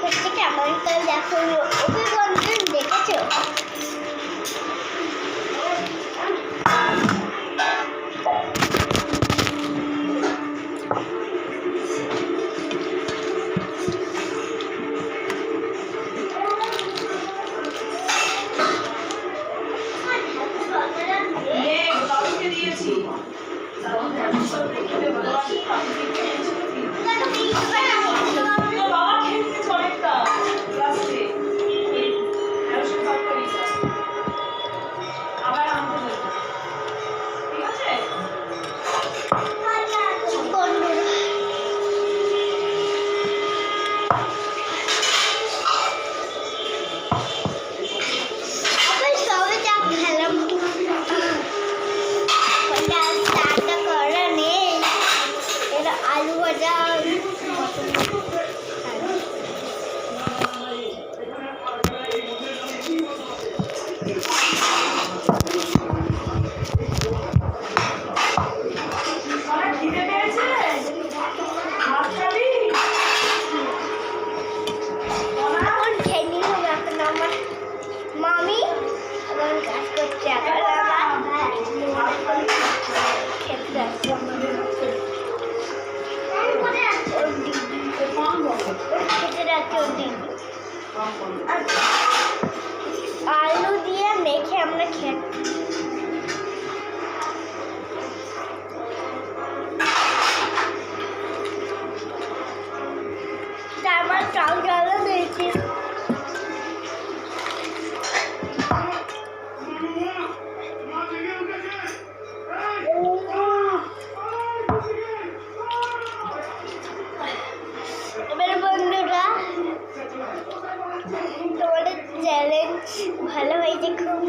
করছে কেমন করে দেখো ওকে কোনদিন দেখেছো? আলু ভাজা মামি আমার কাজ করছে খেতে আলু দিয়ে মেখে আমরা খেতে তারপর চাল জলও দিয়েছি। এবার বন্ধুরা তোমাদের চ্যালেঞ্জ ভালো হয়েছে, খুব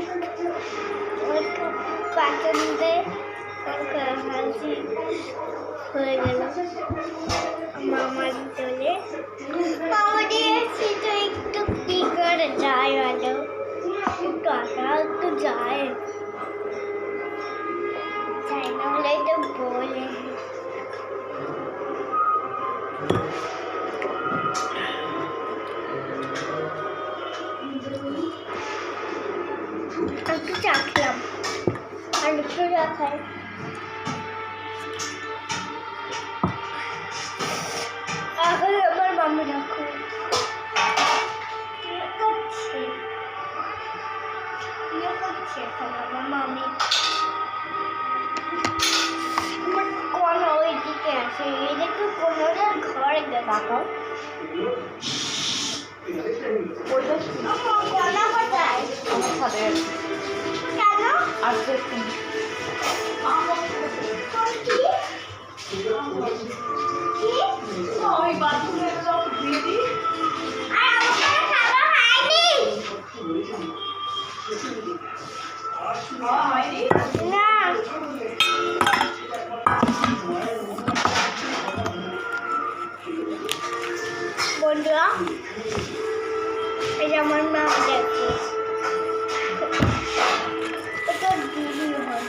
আমার খুব পছন্দের হাসি হয়ে গেল। মামার দোলে মামা দিয়েছি তো একটু কি করে যায় ভালো, একটু আটা একটু যায় যাই না হলে তো বলে একটু চাখলাম আর একটু রাখাই। এখন আমার মামি রাখো আমার মামি কোনো ওইদিকে আছে, এদিকে কোনোটা ঘরে দেখাও কেন আসবে ওই বাথরুমে দিয়ে দিই না বন্ধুরা এই যে আমার মা দেখো এটা দিদি হয়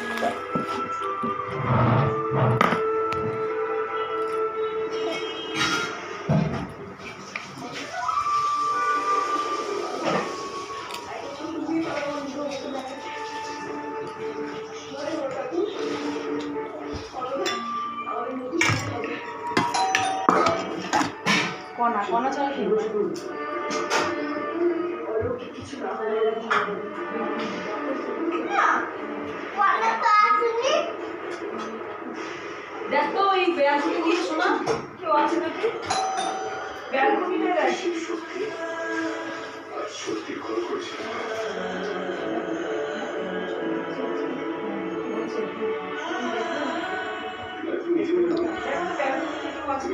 কণা কণা ছাড়া খেয়ে দেখ তো ওই ব্যালকনি দিয়ে শোনা কেউ আছে নাকি ব্যালকনিতে রাখি সত্যি কল করছে ব্যালকনি থেকে আছে